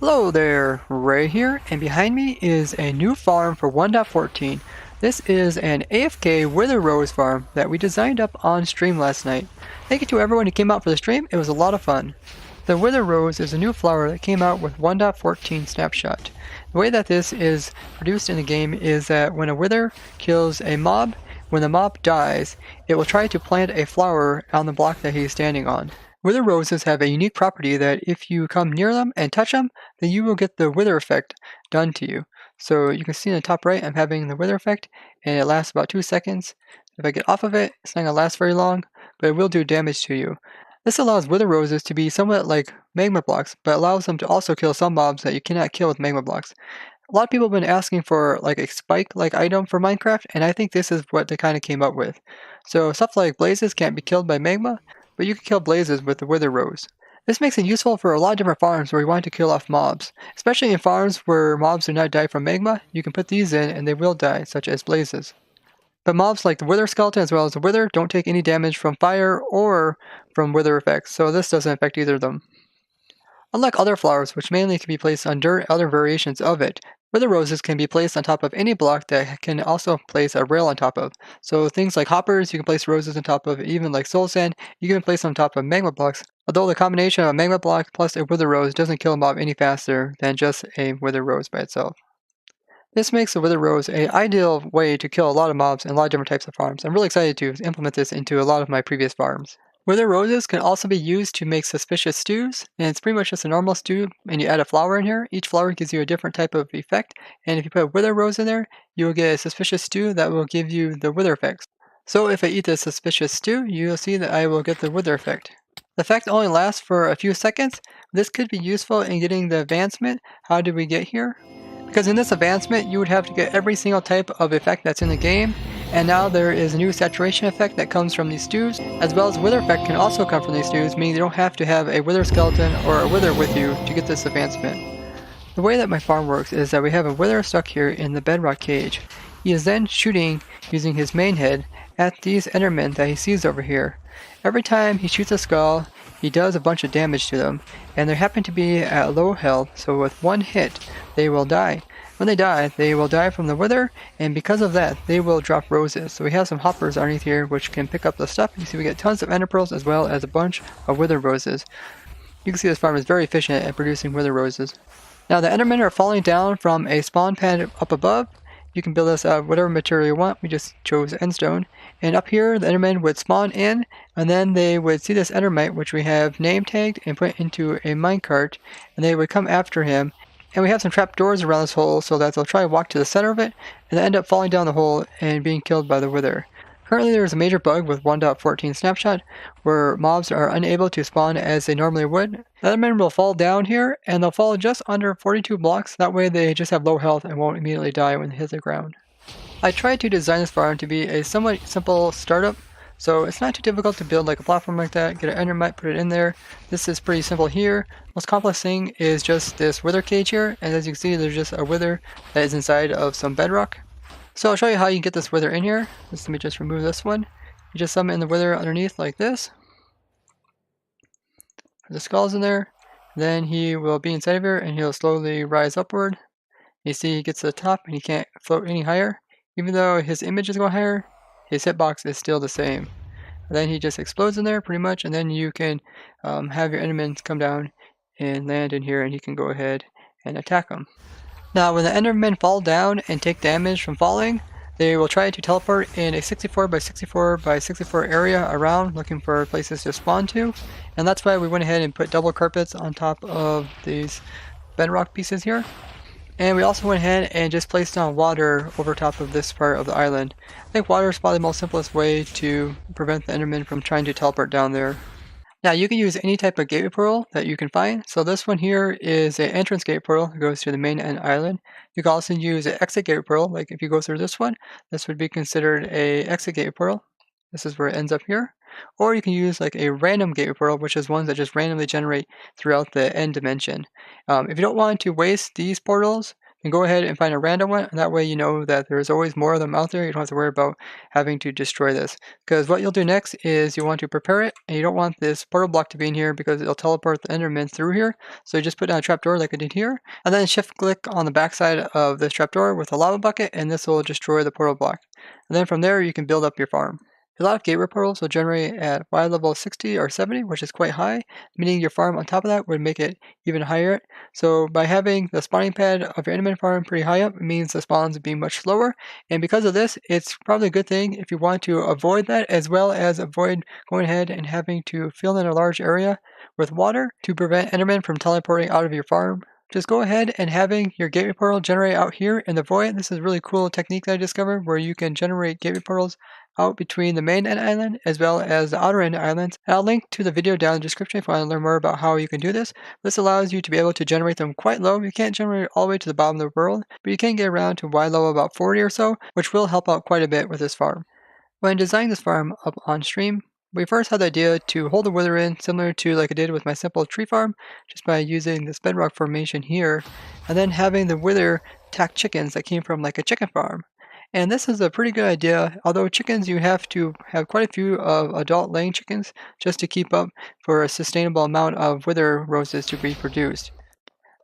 Hello there, Ray here, and behind me is a new farm for 1.14. This is an AFK Wither Rose farm that we designed up on stream last night. Thank you to everyone who came out for the stream, it was a lot of fun. The Wither Rose is a new flower that came out with 1.14 snapshot. The way that this is produced in the game is that when a Wither kills a mob, when the mob dies, it will try to plant a flower on the block that he is standing on. Wither roses have a unique property that if you come near them and touch them, then you will get the wither effect done to you. So you can see in the top right, I'm having the wither effect, and it lasts about 2 seconds. If I get off of it, it's not going to last very long, but it will do damage to you. This allows wither roses to be somewhat like magma blocks, but allows them to also kill some mobs that you cannot kill with magma blocks. A lot of people have been asking for like a spike-like item for Minecraft, and I think this is what they kind of came up with. So stuff like blazes can't be killed by magma, but you can kill blazes with the wither rose. This makes it useful for a lot of different farms where you want to kill off mobs. Especially in farms where mobs do not die from magma, you can put these in and they will die, such as blazes. But mobs like the wither skeleton as well as the wither don't take any damage from fire or from wither effects, so this doesn't affect either of them. Unlike other flowers, which mainly can be placed on dirt and other variations of it, wither roses can be placed on top of any block that can also place a rail on top of. So things like hoppers, you can place roses on top of, even like soul sand, you can place on top of magma blocks, although the combination of a magma block plus a wither rose doesn't kill a mob any faster than just a wither rose by itself. This makes the wither rose an ideal way to kill a lot of mobs and a lot of different types of farms. I'm really excited to implement this into a lot of my previous farms. Wither roses can also be used to make suspicious stews, and it's pretty much just a normal stew, and you add a flower in here. Each flower gives you a different type of effect, and if you put a wither rose in there, you will get a suspicious stew that will give you the wither effects. So if I eat the suspicious stew, you'll see that I will get the wither effect. The effect only lasts for a few seconds. This could be useful in getting the advancement. How did we get here? Because in this advancement, you would have to get every single type of effect that's in the game, and now there is a new saturation effect that comes from these stews, as well as wither effect can also come from these stews, meaning you don't have to have a wither skeleton or a wither with you to get this advancement. The way that my farm works is that we have a wither stuck here in the bedrock cage. He is then shooting, using his main head, at these endermen that he sees over here. Every time he shoots a skull, he does a bunch of damage to them, and they happen to be at low health, so with one hit, they will die. When they will die from the wither, and because of that, they will drop roses. So we have some hoppers underneath here which can pick up the stuff. You see we get tons of ender pearls as well as a bunch of wither roses. You can see this farm is very efficient at producing wither roses. Now the endermen are falling down from a spawn pad up above. You can build this out of whatever material you want. We just chose endstone. And up here, the endermen would spawn in, and then they would see this endermite, which we have name tagged and put into a minecart, and they would come after him. And we have some trap doors around this hole so that they'll try to walk to the center of it, and then end up falling down the hole and being killed by the wither. Currently there is a major bug with 1.14 snapshot where mobs are unable to spawn as they normally would. The endermen will fall down here, and they'll fall just under 42 blocks. That way they just have low health and won't immediately die when they hit the ground. I tried to design this farm to be a somewhat simple startup, so it's not too difficult to build like a platform like that. Get an endermite, put it in there. This is pretty simple here. Most complex thing is just this wither cage here, and as you can see there's just a wither that is inside of some bedrock. So I'll show you how you can get this wither in here. Let me just remove this one. You just summon the wither underneath like this. The skull's in there. Then he will be inside of here and he'll slowly rise upward. You see he gets to the top and he can't float any higher. Even though his image is going higher, his hitbox is still the same. And then he just explodes in there pretty much, and then you can have your endermen come down and land in here and he can go ahead and attack them. Now when the endermen fall down and take damage from falling, they will try to teleport in a 64 by 64 by 64 area around looking for places to spawn to, and that's why we went ahead and put double carpets on top of these bedrock pieces here. And we also went ahead and just placed down water over top of this part of the island. I think water is probably the most simplest way to prevent the endermen from trying to teleport down there. Now you can use any type of gateway portal that you can find. So this one here is an entrance gateway portal that goes to the main end island. You can also use an exit gateway portal, like if you go through this one, this would be considered a exit gateway portal. This is where it ends up here. Or you can use like a random gateway portal, which is ones that just randomly generate throughout the end dimension. If you don't want to waste these portals, and go ahead and find a random one. And that way you know that there's always more of them out there. You don't have to worry about having to destroy this. Because what you'll do next is you want to prepare it, and you don't want this portal block to be in here because it'll teleport the Enderman through here. So you just put down a trapdoor like I did here, and then shift click on the backside of this trapdoor with a lava bucket, and this will destroy the portal block. And then from there you can build up your farm. A lot of gateway portals will generate at Y level 60 or 70, which is quite high, meaning your farm on top of that would make it even higher. So by having the spawning pad of your Enderman farm pretty high up, it means the spawns would be much slower. And because of this, it's probably a good thing if you want to avoid that, as well as avoid going ahead and having to fill in a large area with water to prevent Endermen from teleporting out of your farm. Just go ahead and having your gateway portal generate out here in the void. This is a really cool technique that I discovered where you can generate gateway portals out between the main end island as well as the outer end islands. And I'll link to the video down in the description if you want to learn more about how you can do this. This allows you to be able to generate them quite low. You can't generate it all the way to the bottom of the world, but you can get around to Y level about 40 or so, which will help out quite a bit with this farm. When designing this farm up on stream, we first had the idea to hold the wither in similar to like I did with my simple tree farm, just by using this bedrock formation here, and then having the wither attack chickens that came from like a chicken farm. And this is a pretty good idea, although chickens you have to have quite a few of adult laying chickens just to keep up for a sustainable amount of wither roses to be produced.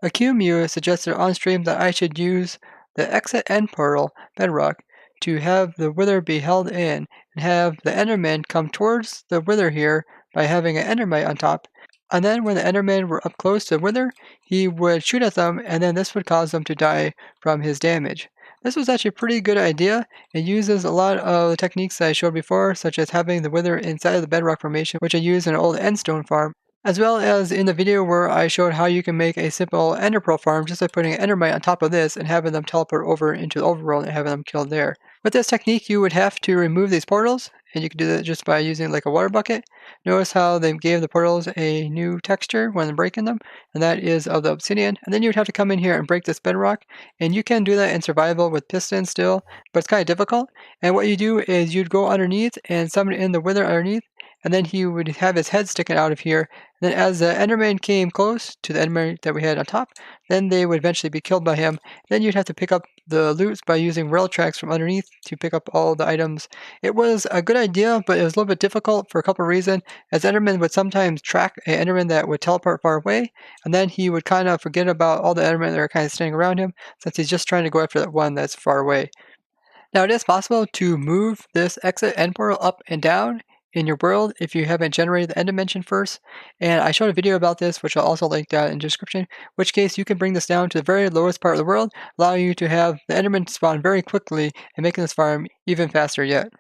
AQMU suggested on stream that I should use the exit end portal bedrock to have the wither be held in and have the enderman come towards the wither here by having an endermite on top. And then when the endermen were up close to the wither, he would shoot at them, and then this would cause them to die from his damage. This was actually a pretty good idea. It uses a lot of the techniques that I showed before, such as having the wither inside of the bedrock formation, which I used in an old endstone farm, as well as in the video where I showed how you can make a simple ender pearl farm just by putting an endermite on top of this and having them teleport over into the overworld and having them killed there. With this technique, you would have to remove these portals, and you can do that just by using like a water bucket. Notice how they gave the portals a new texture when breaking them, and that is of the obsidian. And then you would have to come in here and break this bedrock, and you can do that in survival with pistons still, but it's kind of difficult. And what you do is you'd go underneath and summon in the wither underneath, and then he would have his head sticking out of here. And then as the enderman came close to the enderman that we had on top, then they would eventually be killed by him. Then you'd have to pick up the loot by using rail tracks from underneath to pick up all the items. It was a good idea, but it was a little bit difficult for a couple of reasons, as enderman would sometimes track an enderman that would teleport far away, and then he would kind of forget about all the endermen that are kind of standing around him, since he's just trying to go after that one that's far away. Now it is possible to move this exit end portal up and down in your world if you haven't generated the end dimension first, and I showed a video about this which I'll also link down in the description, which case you can bring this down to the very lowest part of the world, allowing you to have the enderman spawn very quickly and making this farm even faster yet.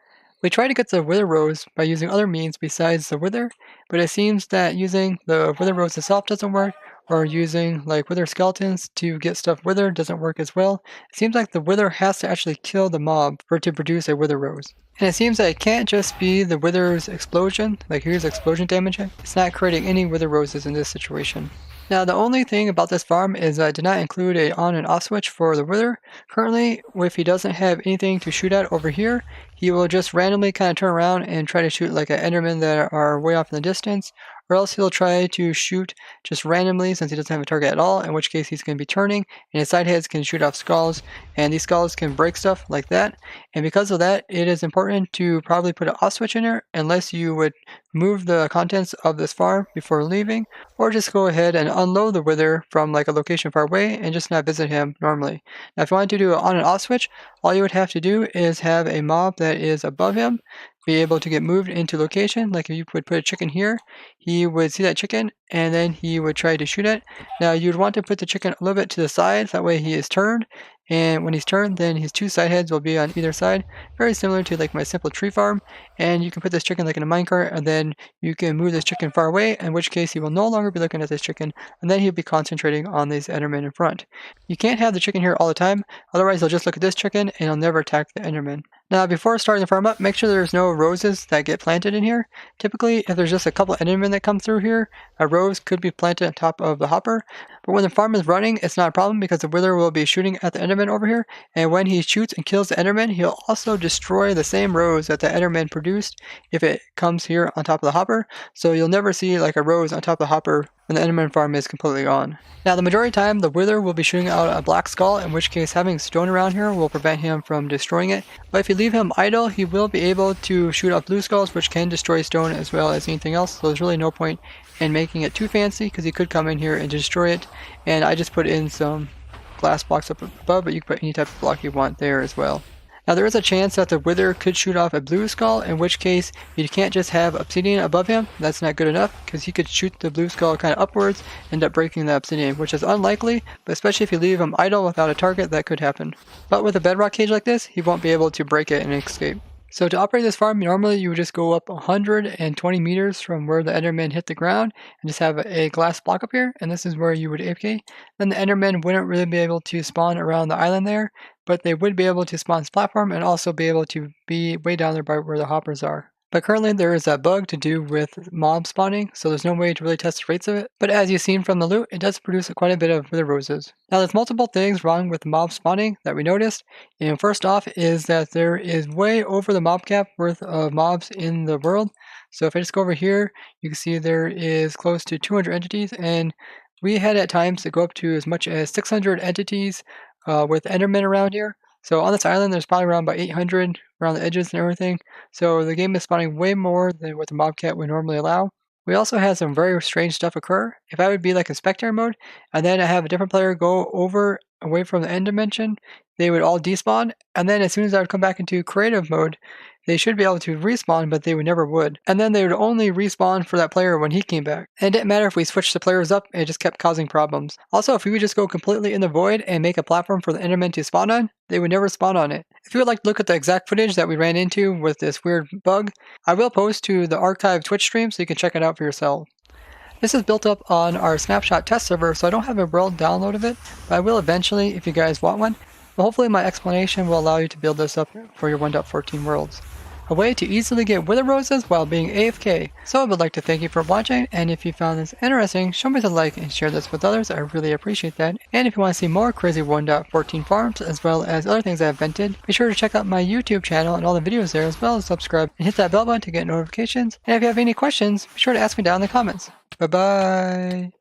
We tried to get the wither rose by using other means besides the wither, but it seems that using the wither rose itself doesn't work, or using like wither skeletons to get stuff withered doesn't work as well. It seems like the wither has to actually kill the mob for it to produce a wither rose. And it seems that it can't just be the wither's explosion, like here's explosion damage, it's not creating any wither roses in this situation. Now the only thing about this farm is I did not include a on and off switch for the wither. Currently, if he doesn't have anything to shoot at over here, he will just randomly kind of turn around and try to shoot like an enderman that are way off in the distance, or else he'll try to shoot just randomly since he doesn't have a target at all, in which case he's going to be turning, and his side heads can shoot off skulls, and these skulls can break stuff like that. And because of that, it is important to probably put an off switch in there, unless you would move the contents of this farm before leaving, or just go ahead and unload the wither from like a location far away and just not visit him normally. Now if you want to do an on and off switch, all you would have to do is have a mob that is above him be able to get moved into location. Like if you would put a chicken here, he would see that chicken and then he would try to shoot it. Now you'd want to put the chicken a little bit to the side, that way he is turned, and when he's turned then his two side heads will be on either side, very similar to like my simple tree farm. And you can put this chicken like in a minecart, and then you can move this chicken far away, in which case he will no longer be looking at this chicken, and then he'll be concentrating on these endermen in front. You can't have the chicken here all the time, otherwise he'll just look at this chicken and he'll never attack the enderman. Now before starting the farm up, make sure there's no roses that get planted in here. Typically if there's just a couple endermen that come through here, a rose could be planted on top of the hopper, But when the farm is running, it's not a problem because the Wither will be shooting at the Enderman over here, and when he shoots and kills the Enderman, he'll also destroy the same rows that the Enderman produced if it comes here on top of the hopper. So you'll never see like a rose on top of the hopper when the Enderman farm is completely on. Now the majority of the time, the Wither will be shooting out a black skull, in which case having stone around here will prevent him from destroying it. But if you leave him idle, he will be able to shoot out blue skulls, which can destroy stone as well as anything else. So there's really no point in making it too fancy because he could come in here and destroy it. And I just put in some glass blocks up above, but you can put any type of block you want there as well. Now there is a chance that the Wither could shoot off a blue skull, in which case you can't just have obsidian above him. That's not good enough because he could shoot the blue skull kind of upwards and end up breaking the obsidian, which is unlikely, but especially if you leave him idle without a target, that could happen. But with a bedrock cage like this, he won't be able to break it and escape. So to operate this farm, normally you would just go up 120 meters from where the Enderman hit the ground and just have a glass block up here, and this is where you would AFK. Then the Enderman wouldn't really be able to spawn around the island there, but they would be able to spawn this platform and also be able to be way down there by where the hoppers are. But currently there is a bug to do with mob spawning, so there's no way to really test the rates of it. But as you've seen from the loot, it does produce quite a bit of wither roses. Now there's multiple things wrong with mob spawning that we noticed. And first off is that there is way over the mob cap worth of mobs in the world. So if I just go over here, you can see there is close to 200 entities, and we had at times to go up to as much as 600 entities with Endermen around here. So on this island, there's probably around about 800 around the edges and everything. So the game is spawning way more than what the mobcat would normally allow. We also had some very strange stuff occur. If I would be like in spectator mode, and then I have a different player go over away from the end dimension, they would all despawn. And then as soon as I would come back into creative mode, they should be able to respawn, but they never would. And then they would only respawn for that player when he came back. And it didn't matter if we switched the players up, it just kept causing problems. Also, if we would just go completely in the void and make a platform for the Endermen to spawn on, they would never spawn on it. If you would like to look at the exact footage that we ran into with this weird bug, I will post to the archive Twitch stream so you can check it out for yourself. This is built up on our snapshot test server, so I don't have a world download of it, but I will eventually if you guys want one. But hopefully my explanation will allow you to build this up for your 1.14 worlds. A way to easily get wither roses while being AFK. So I would like to thank you for watching, and if you found this interesting, show me the like and share this with others. I really appreciate that. And if you want to see more crazy 1.14 farms as well as other things I've invented, be sure to check out my YouTube channel and all the videos there, as well as subscribe and hit that bell button to get notifications. And if you have any questions, be sure to ask me down in the comments. Bye bye!